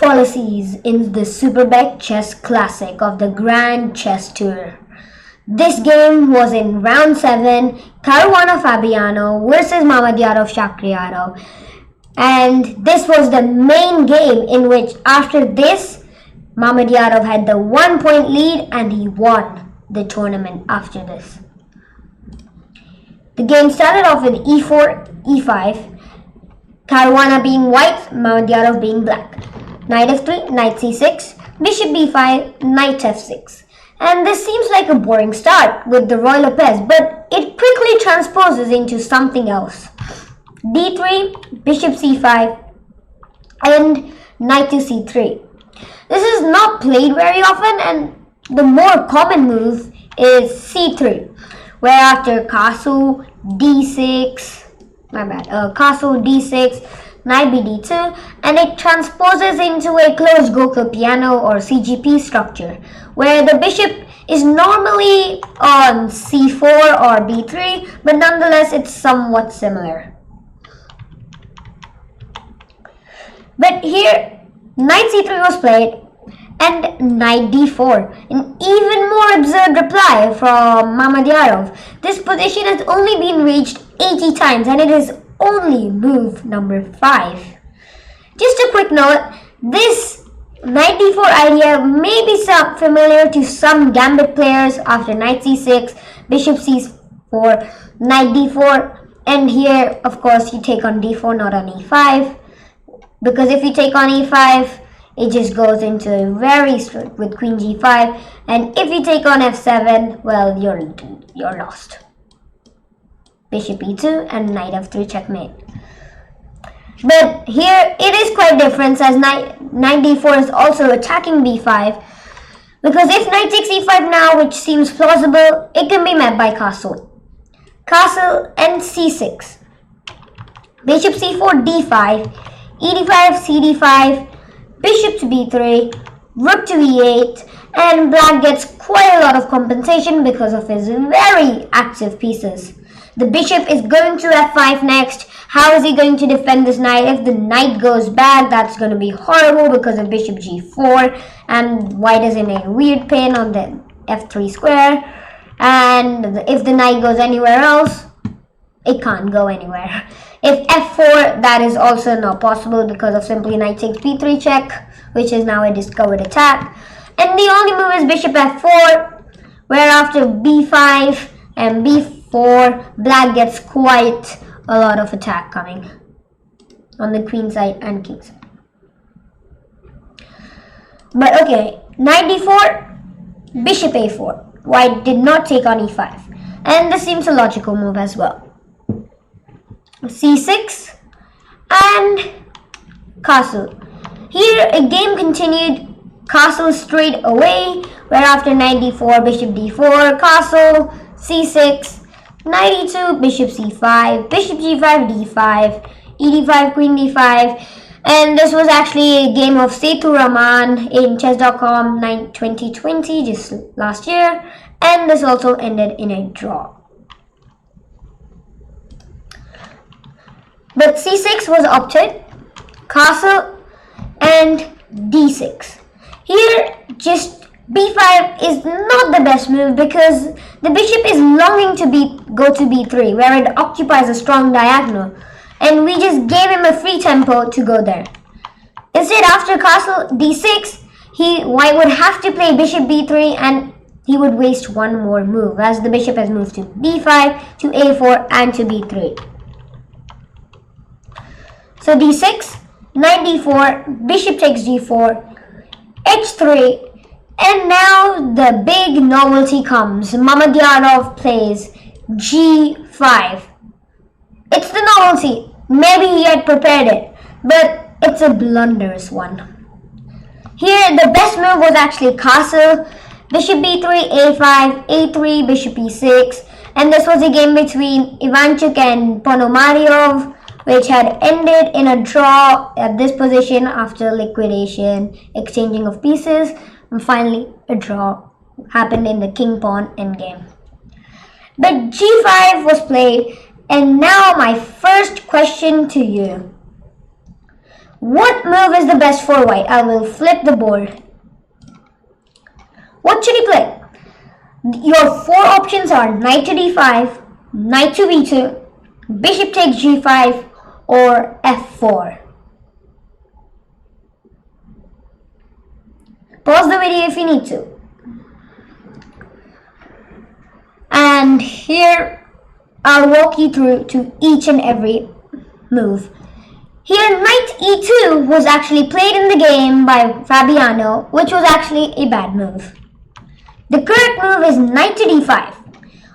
Fallacies in the SuperBet Chess Classic of the Grand Chess Tour. This game was in round 7, Caruana Fabiano versus Mamedyarov Shakriarov. And this was the main game in which after this, Mamedyarov had the 1-point lead and he won the tournament after this. The game started off with e4, e5, Caruana being white, Mamedyarov being black. Knight f3, knight c6, bishop b5, knight f6. And this seems like a boring start with the Roy Lopez, but it quickly transposes into something else. d3, bishop c5, and knight to c3. This is not played very often, and the more common move is c3, where after castle d6, castle d6, knight bd2, and it transposes into a closed Gokul piano or CGP structure, where the bishop is normally on c4 or b3, but nonetheless it's somewhat similar. But here, knight c3 was played, and knight d4, an even more absurd reply from Mamedyarov. This position has only been reached 80 times, and it is only move number 5. Just a quick note, this knight d4 idea may be familiar to some gambit players after knight c6, bishop c4, knight d4, and here of course you take on d4, not on e5, because if you take on e5, it just goes into a very strict with queen g5, and if you take on f7, well, you're lost. Bishop e2 and knight f3 checkmate. But here it is quite different, as knight d4 is also attacking b5, because if knight takes e5 now, which seems plausible, it can be met by castle. Castle and c6. Bishop c4 d5, e d5 cd5, bishop to b3, rook to e8, and black gets quite a lot of compensation because of his very active pieces. The bishop is going to f5 next. How is he going to defend this knight? If the knight goes back, that's going to be horrible because of bishop g4, and white is in a weird pin on the f3 square, and if the knight goes anywhere else, it can't go anywhere. If f4, that is also not possible because of simply knight takes b3 check, which is now a discovered attack. And the only move is bishop f4, where after b5 and b4, black gets quite a lot of attack coming on the queen side and king side. But okay, knight d4, bishop a4. White did not take on e5, and this seems a logical move as well. c6 and castle. Here a game continued, castle straight away, where after knight d4, bishop d4, castle, c6, knight e2, bishop c5, bishop g5, d5, e d5, queen d5, and this was actually a game of Setu Rahman in chess.com 2020, just last year, and this also ended in a draw. But c6 was opted, castle, and d6. Here, just b5 is not the best move because the bishop is longing to go to b3, where it occupies a strong diagonal, and we just gave him a free tempo to go there. Instead, after castle d6, white would have to play bishop b3, and he would waste one more move, as the bishop has moved to b5, to a4, and to b3. So d6, knight d4, bishop takes g4, h3, and now the big novelty comes. Mamedyarov plays g5. It's the novelty. Maybe he had prepared it, but it's a blunderous one. Here the best move was actually castle, bishop b3, a5, a3, bishop e6, and this was a game between Ivanchuk and Ponomaryov, which had ended in a draw at this position after liquidation, exchanging of pieces, and finally a draw happened in the king-pawn endgame. But g5 was played, and now my first question to you. What move is the best for white? I will flip the board. What should he play? Your 4 options are knight to d5, knight to b2, bishop takes g5, or f4. Pause the video if you need to. And here I'll walk you through to each and every move. Here knight e2 was actually played in the game by Fabiano, which was actually a bad move. The correct move is knight to d5,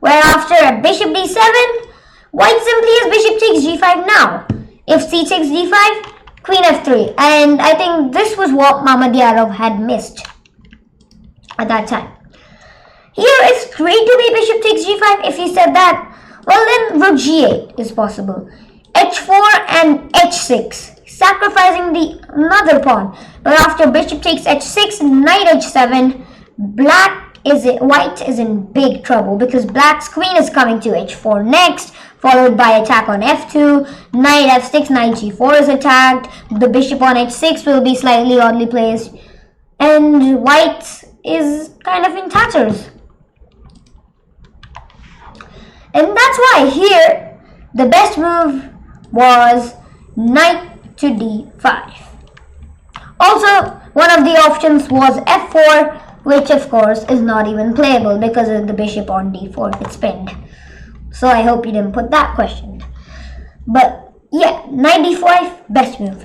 where after a bishop d7, white simply has bishop takes g5 now. If c takes d5, queen f3, and I think this was what Mamedyarov had missed at that time. Here it's great to be bishop takes g5. If he said that, well then rook g8 is possible. h4 and h6, sacrificing the another pawn. But after bishop takes h6, knight h7, white is in big trouble because black's queen is coming to h4 next, followed by attack on f2, knight f6, knight g4 is attacked, the bishop on h6 will be slightly oddly placed, and white is kind of in tatters. And that's why here the best move was knight to d5. Also, one of the options was f4, which of course is not even playable because of the bishop on d4 it's pinned. So I hope you didn't put that question. But yeah, knight d5, best move.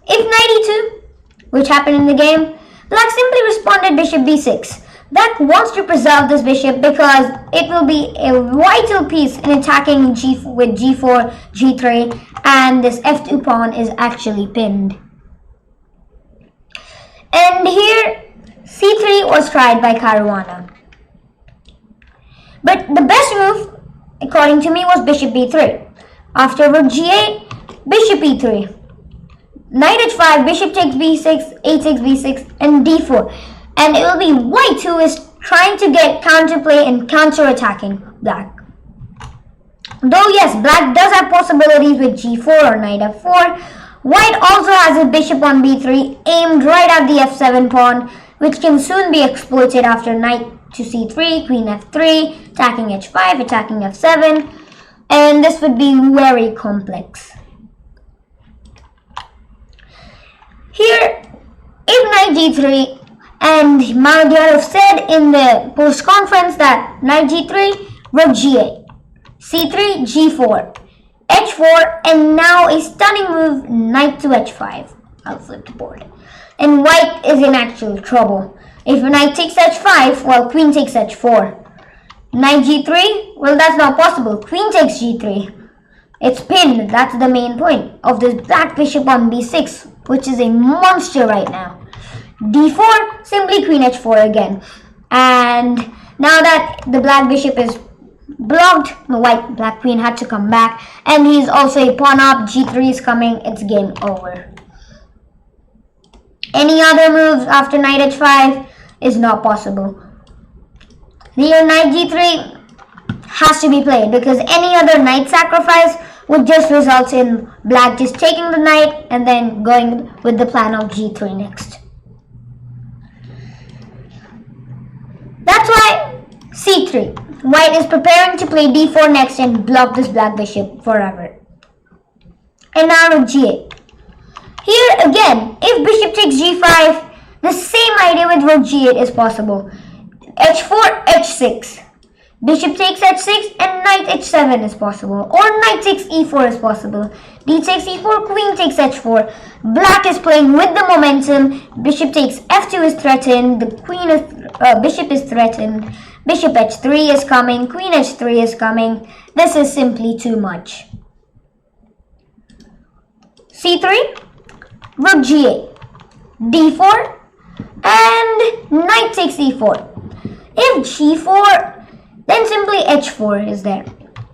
If knight e2, which happened in the game, black simply responded bishop b6. Black wants to preserve this bishop because it will be a vital piece in attacking with g4, g3, and this f2 pawn is actually pinned. And here c3 was tried by Caruana. But the best move, according to me, was bishop b3. After rook g8, bishop e3. Knight h5, bishop takes b6, a6, b6, and d4. And it will be white who is trying to get counterplay and counter-attacking black. Though yes, black does have possibilities with g4 or knight f4, white also has a bishop on b3 aimed right at the f7 pawn, which can soon be exploited after knight to c3, queen f3, attacking h5, attacking f7, and this would be very complex. Here, if knight g3, and Mamedyarov said in the post-conference that knight g3, rook g8, c3, g4, h4, and now a stunning move, knight to h5. I'll flip the board. And white is in actual trouble. If knight takes h5, well, queen takes h4. Knight g3, well, that's not possible. Queen takes g3. It's pinned. That's the main point of this black bishop on b6, which is a monster right now. d4, simply queen h4 again. And now that the black bishop is blocked, the black queen had to come back, and he's also a pawn up. g3 is coming. It's game over. Any other moves after knight h5 is not possible. Here knight g3 has to be played because any other knight sacrifice would just result in black just taking the knight and then going with the plan of g3 next. That's why c3. White is preparing to play d4 next and block this black bishop forever. And now rook g8. Here again, if bishop takes g5, the same idea with rook g8 is possible. h4, h6. Bishop takes h6 and knight h7 is possible. Or knight takes e4 is possible. D takes e4, queen takes h4. Black is playing with the momentum. Bishop takes f2 is threatened. The bishop is threatened. Bishop h3 is coming. Queen h3 is coming. This is simply too much. c3, rook g8, d4, and knight takes e4. If g4, then simply h4 is there.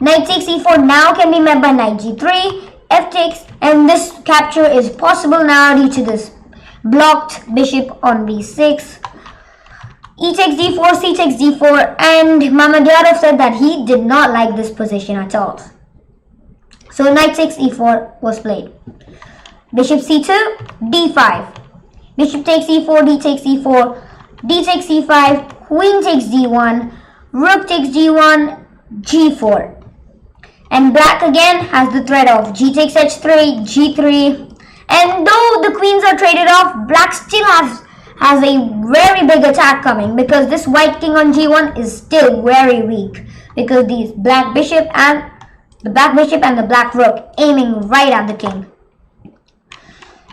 Knight takes e4 now can be met by knight g3, f takes, and this capture is possible now due to this blocked bishop on b6. E takes d4, c takes d4, and Mamedyarov said that he did not like this position at all. So knight takes e4 was played. Bishop c2, d5. Bishop takes e4, d takes e4, d takes e5, queen takes d1, rook takes g1, g4. And black again has the threat of g takes h3, g3. And though the queens are traded off, black still has a very big attack coming, because this white king on g1 is still very weak, because these black bishop and the black rook aiming right at the king.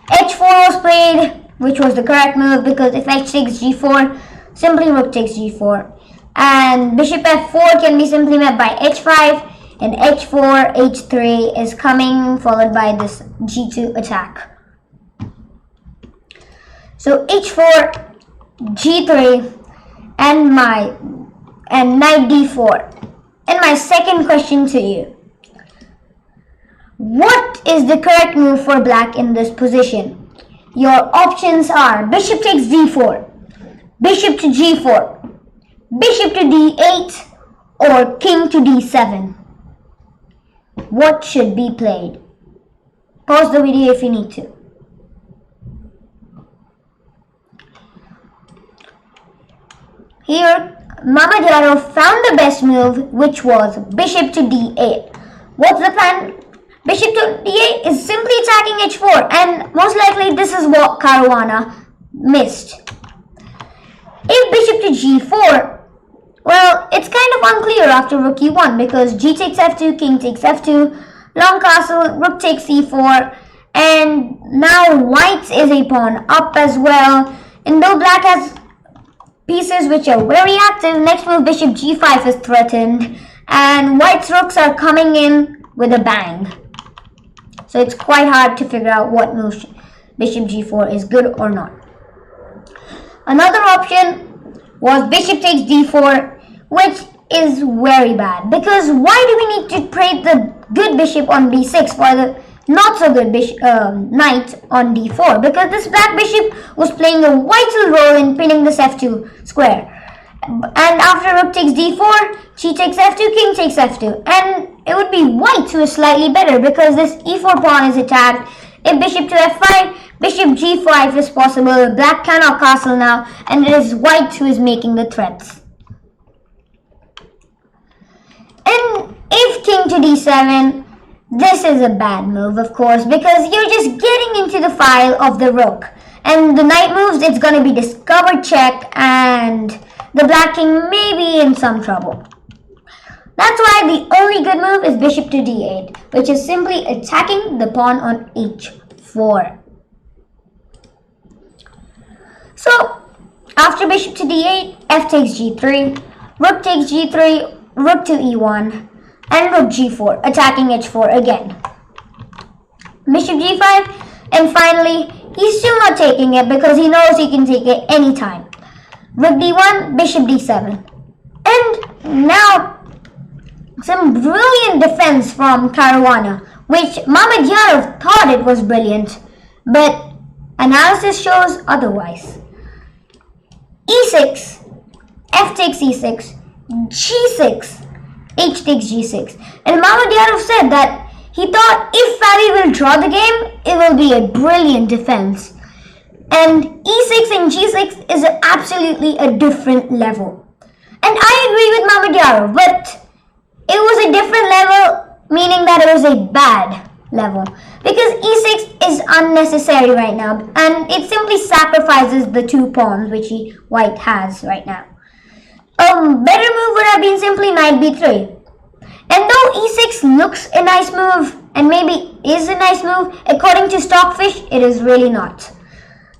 h4 was played, which was the correct move, because if h takes g4, simply rook takes g4. And bishop f4 can be simply met by h5, and h4, h3 is coming, followed by this g2 attack. So h4, g3, and knight d4. And my second question to you: what is the correct move for black in this position? Your options are bishop takes d4, bishop to g4, bishop to d8, or king to d7. What should be played? Pause the video if you need to. Here, Mamedyarov found the best move, which was bishop to d8. What's the plan? Bishop to d8 is simply attacking h4, and most likely this is what Caruana missed. If bishop to g4, well, it's kind of unclear after rook e1, because g takes f2, king takes f2, long castle, rook takes e4, and now white is a pawn up as well. And though black has pieces which are very active, next move bishop g5 is threatened, and white's rooks are coming in with a bang. So it's quite hard to figure out what move bishop g4 is good or not. Another option was bishop takes d4, which is very bad, because why do we need to trade the good bishop on b6 for the not so good knight on d4? Because this black bishop was playing a vital role in pinning this f2 square. And after rook takes d4, g takes f2, king takes f2. And it would be white who is slightly better, because this e4 pawn is attacked. If bishop to f5, bishop g5 is possible. Black cannot castle now, and it is white who is making the threats. And if king to d7, this is a bad move, of course, because you're just getting into the file of the rook. And the knight moves, it's going to be discovered check, and the black king may be in some trouble. That's why the only good move is bishop to d8, which is simply attacking the pawn on h4. So, after bishop to d8, f takes g3, rook takes g3, rook to e1, and rook g4, attacking h4 again. Bishop g5, and finally, he's still not taking it because he knows he can take it anytime. Rook d1, bishop d7. And now, some brilliant defense from Caruana, which Mamedyarov thought it was brilliant, but analysis shows otherwise. e6, f takes e6, g6, h takes g6. And Mamedyarov said that he thought if Fabi will draw the game, it will be a brilliant defense. And e6 and g6 is absolutely a different level. And I agree with Mamedyarov, but it was a different level, meaning that it was a bad level. Because e6 is unnecessary right now, and it simply sacrifices the two pawns which white has right now. A better move would have been simply knight b3. And though e6 looks a nice move, and maybe is a nice move, according to Stockfish, it is really not.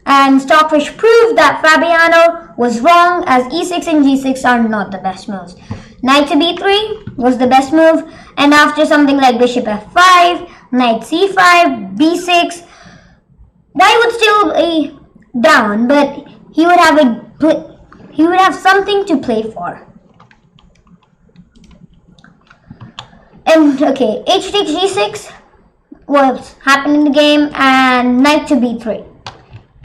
And Stockfish proved that Fabiano was wrong, as e6 and g6 are not the best moves. Knight to b3 was the best move, and after something like bishop f5, knight c5, b6, white would still be down, but he would have something to play for. And okay, h takes g6 was happening in the game, and knight to b3,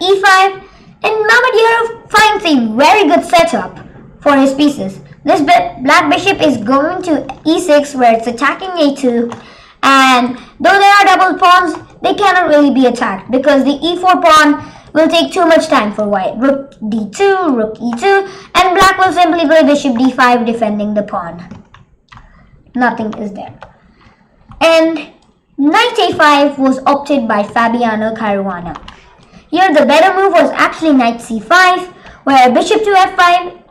e5, and Mamedyarov finds a very good setup for his pieces. This black bishop is going to e6, where it's attacking a2, and though there are double pawns, they cannot really be attacked because the e4 pawn will take too much time for white. Rook d2, rook e2, and black will simply play bishop d5 defending the pawn. Nothing is there. And knight a5 was opted by Fabiano Caruana. Here the better move was actually knight c5, where bishop to f5,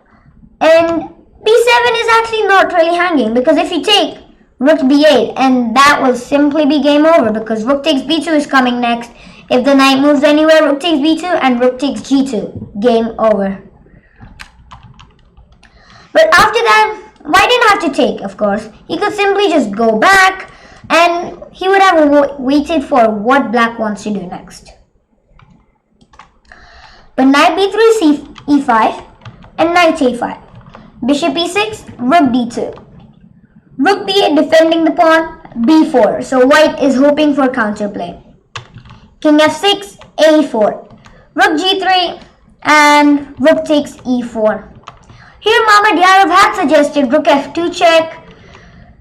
and b7 is actually not really hanging because if you take rook b8, and that will simply be game over because rook takes b2 is coming next. If the knight moves anywhere, rook takes b2 and rook takes g2. Game over. But after that, white didn't have to take, of course. He could simply just go back and he would have waited for what black wants to do next. But knight b3, e5, and knight a5. Bishop e6, rook d2. Rook b8 defending the pawn, b4. So white is hoping for counterplay. King f6, a4. Rook g3, and rook takes e4. Here Mamedyarov had suggested rook f2 check,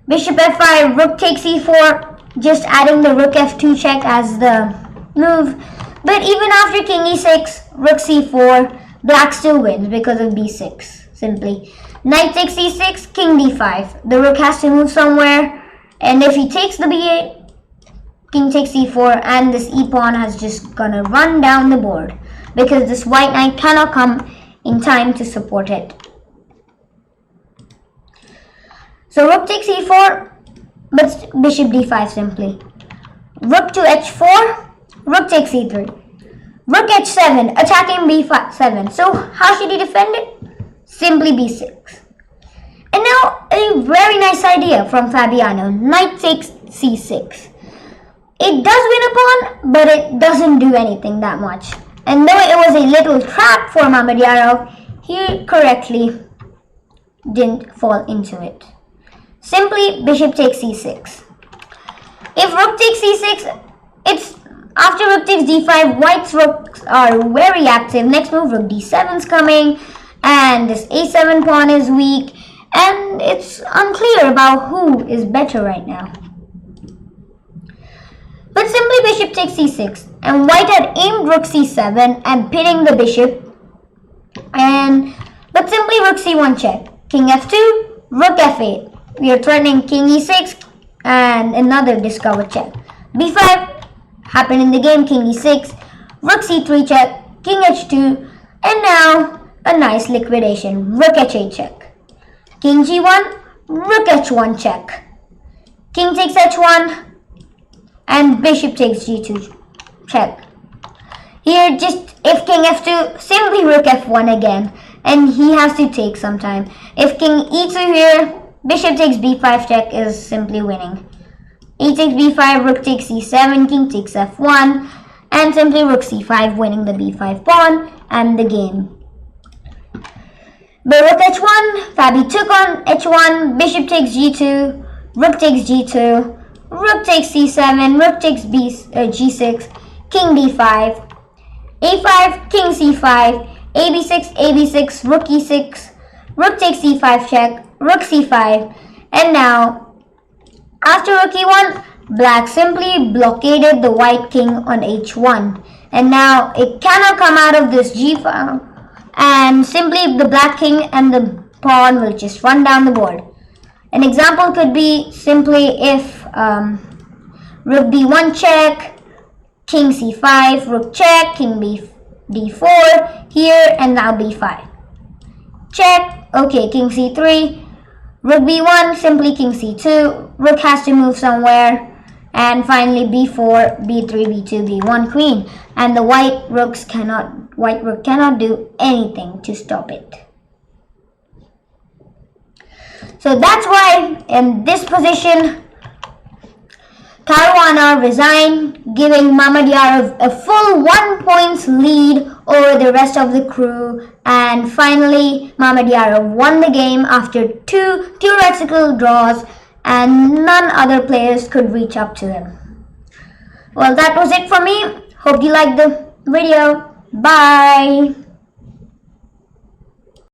bishop f5, rook takes e4, just adding the rook f2 check as the move. But even after king e6, rook c4, black still wins because of b6, simply. Knight takes e6, king d5. The rook has to move somewhere, and if he takes the b8, king takes e4, and this e-pawn has just gonna run down the board because this white knight cannot come in time to support it. So rook takes e4, but bishop d5 simply. Rook to h4, rook takes e3. Rook h7, attacking b7. So how should he defend it? Simply b6. And now a very nice idea from Fabiano. Knight takes c6. It does win a pawn, but it doesn't do anything that much. And though it was a little trap for Mamedyarov, he correctly didn't fall into it. Simply bishop takes c6. If rook takes c6, it's after rook takes d5, white's rooks are very active. Next move, rook d7 is coming, and this a7 pawn is weak, and it's unclear about who is better right now. But simply bishop takes c6, and white had aimed rook c7 and pinning the bishop, but simply rook c1 check. King f2, rook f8. We are threatening king e6 and another discovered check. b5 happened in the game, king e6, rook c3 check, king h2, and now a nice liquidation, rook h8 check. King g1, rook h1 check. King takes h1 and bishop takes g2 check. Here just if king f2, simply rook f1 again, and he has to take sometime. If king e2 here, bishop takes b5 check is simply winning. E takes b5, rook takes c7, king takes f1, and simply rook c5 winning the b5 pawn and the game. But rook h1, Fabi took on h1, bishop takes g2, rook takes g2, rook takes c7, rook takes g6, king d5, a5, king c5, ab6, ab6, rook e6, rook takes c5 check, rook c5, and now after rook e1, black simply blockaded the white king on h1, and now it cannot come out of this g file, and simply the black king and the pawn will just run down the board. An example could be simply if rook b1 check, king c5, rook check, king d4 here, and now b5 check. Okay, king c3, rook b1, simply king c2, rook has to move somewhere, and finally b4, b3, b2, b1 queen, and the white rook cannot do anything to stop it. So that's why in this position Caruana resigned, giving Mamedyarov a full 1 point lead over the rest of the crew, and finally Mamedyarov won the game after 2 theoretical draws, and none other players could reach up to him. Well, that was it for me. Hope you liked the video. Bye.